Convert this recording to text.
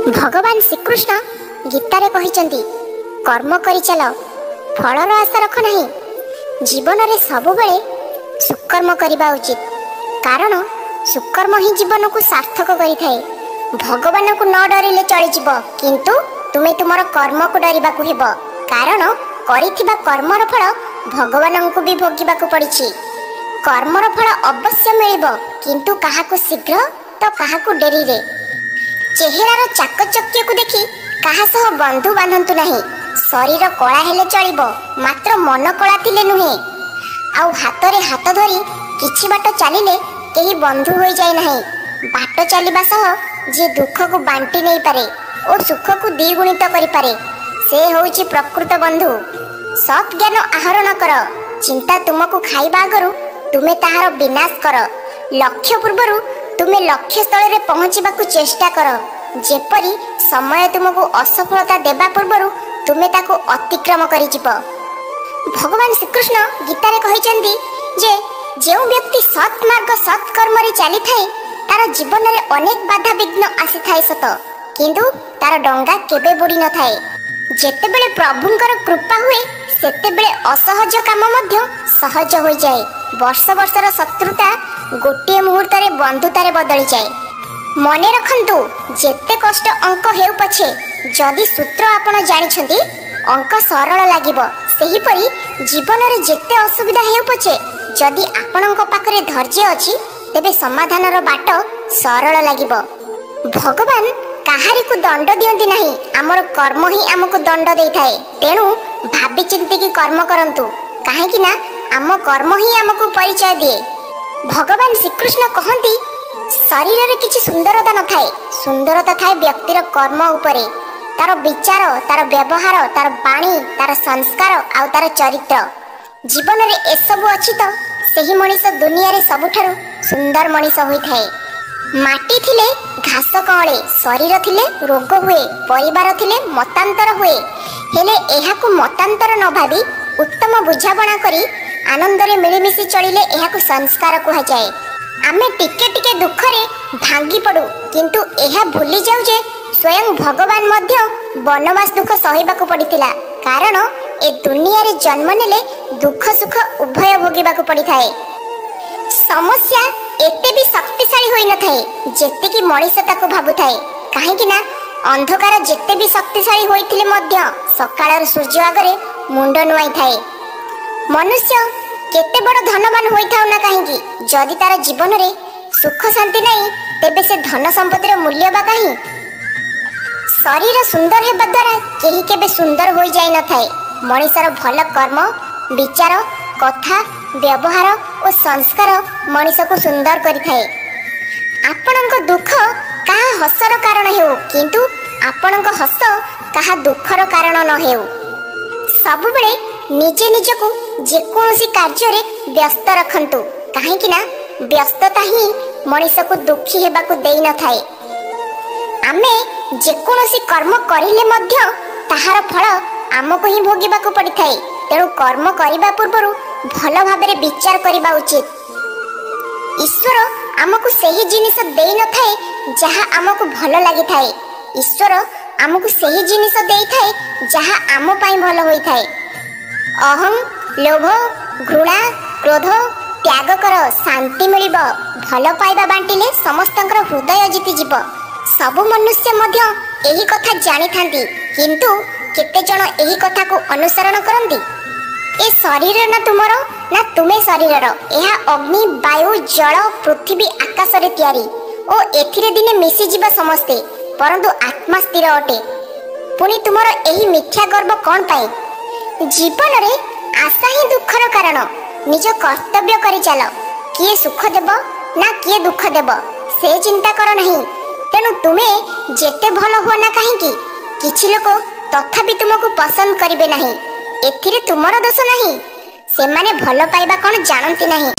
भगवान श्रीकृष्ण गीतारे कहिचंती कर्म करि चल फलर आशा रख नहीं। जीवन रे सबु बेले सुकर्म करबा उचित, कारण सुकर्म ही जीवन को सार्थक करिथाए। भगवान को न डरिले चली जीव, किंतु तुमे तुमर कर्म को डरिबा को हेबो, कारण करिथिबा कर्मर फल भगवान को भी भोगिबा को पड़िछि। कर्मर फल अवश्य मिलिबो, किंतु काहाकु शीघ्र तो काहाकु डेरी रे। चेहरार चाकचक्य को देखि काहा सह बंधु बांधंतु नहीं। शरीर कला हेले चलिबो, मात्र मन कला थिले नुहे। आउ हाथ रे हाथ धरी किछि बाट चलिले केही बंधु होई जाय नहीं। बाट चलिबा सह जे दुख को बांटी नहीं पारे और सुख को द्विगुणित करि पारे, से होउछि प्रकृत बंधु। सत ज्ञान आहरण कर, चिंता तुमको खाइबा आगरु तुमे ताहार विनाश कर। लक्ष्य पूर्वरु तुमे लक्ष्य स्थल रे पहुँचीबा को चेष्टा कर। जेपरी समय तुमको असफलता देबा पूर्वरु तुमे ताको अतिक्रम करि जिवो। भगवान श्रीकृष्ण गीतारे कहिचंदी जे जेउ व्यक्ति सत मार्ग सत कर्म रे चली थाए, तार जीवन रे अनेक बाधा विघ्न आसी थाए सत, किंतु तार डंगा केबे बुड़ी न थाए। जेतेबेले प्रभुंकर कृपा हुए, सेतेबेले असहज काम मध्य सहज होई जाए। वर्ष वर्षर शत्रुता गोटे मुहूर्त रे बंधुतारे बदली जाए। मने रखंतु, जेते कष्ट अंक हेउ पछे, जदि सूत्र आपण जानिछंती अंक सरल लागिबो। सेही परी जीवन रे जेते असुविधा हेउ पछे, जदि आपणक पाखरे धैर्य अछि, तेबे समाधानर बाट सरल लागिबो। भगवान काहारी को दंड दियंती नहीं, आमर कर्म ही आमको दंड देइथाए। तेणु भाबी चिंती की कर्म करंतु, काहेकि ना आम कर्म ही आमको परिचय दिए। भगवान श्रीकृष्ण कहती शरीर रे किछि सुंदरता न थाए, सुंदरता थाए व्यक्तिर कर्म उपरे, तार विचार, तार व्यवहार, तार वाणी, तार संस्कार आउ तार चरित्र। जीवन रे एसबु अछि तो सेही मनीष दुनिया रे सबुठारु सुंदर मनीष होई थाए। माटी थिले घास कळे, शरीर थिले रोग हुए, परिवार थिले मतांतर हुए। हेले एहाकु मतांतर न भाबी उत्तम बुझाबणा करी आनंद रे मिलिमिशि चलिले एहाकु संस्कार कुहा जाए। आमे टिके टिके दुख रे भांगी पडू, किंतु एहा भूली जाउ जे स्वयं भगवान मध्य वनवास दुख सहिबा को पड़िथिला, कारण ए दुनिया रे जन्म नेले दुख सुख उभय भोगिबा को पड़िथाए। समस्या एते भी शक्तिशाली होई न थाए जेते कि मनीष ताको भाबुथाए, काहेकि ना अंधकार जेते भी शक्तिशाली होइथिले मध्य सकाळर सूर्य आगरे मुंड नुआई थाए। मनुष्य केते बड़ धनवान होइथाउ ना काहेकि, जदि तार जीवन रे सुख शांति नहीं, तेबे से धन संपत्तिर मूल्य बा काहे। शरीर सुंदर हेबा द्वारा केही केबे सुंदर होई जाय न थाए। मनीषर भल कर्म, विचार, कथा, व्यवहार और संस्कार मनीष को सुंदर करिथाए। आपणक दुख काहा हसर कारण हेउ, किंतु आपणक हस काहा दुखर कारण न हेउ। सब बेले निजे निजको जेकोसी कार्य रे व्यस्त रखंतु, काहेकि ना व्यस्तता ही मनीष को दुखी हेबा को देई न थाए। आमे जेकोसी कर्म करिले मध्य ताहार फल आमको ही भोगिबा को पड़िथाए। तेणु कर्म करिबा पूर्वरु भल भाबरे विचार करिबा उचित। ईश्वर आमको सही जिनिस देई न थाए जहा आमको भल लागि थाए। ईश्वर आमको सही जिनिस देई थाए जहा आम पई भल होई थाए। अहं, लोभ, घृणा, क्रोध त्याग कर, शांति मिलिब। भल पाइबा बांटिले समस्तंकर हृदय जीति जीव। सबु मनुष्य मध्य एही कथा जानि थांती, किंतु केते जण एही कथा को अनुसरण करंती। ए शरीर ना तुमर ना तुमे शरीरर, एहा अग्नि, वायु, जल, पृथ्वी, आकाश रे तयारी ओ एथिरे दिने मिसी जीवा समस्ते, परंतु आत्मा स्थिर अटे। पुनी तुमर एही मिथ्या गर्व कोन पाई? जीवन रे आशा ही दुखर कारण। निज कर्तव्य करि चल, किए सुख देब ना किए दुख देब से चिंता कर नहीं। तेणु तुमे जेते भल हो ना काहेकि, किछि लोक तथापि तुमको पसंद करिवे नहीं। एथिरे तुमर दोष नहीं, सेमाने भल पाइबा कोन जानती नहीं।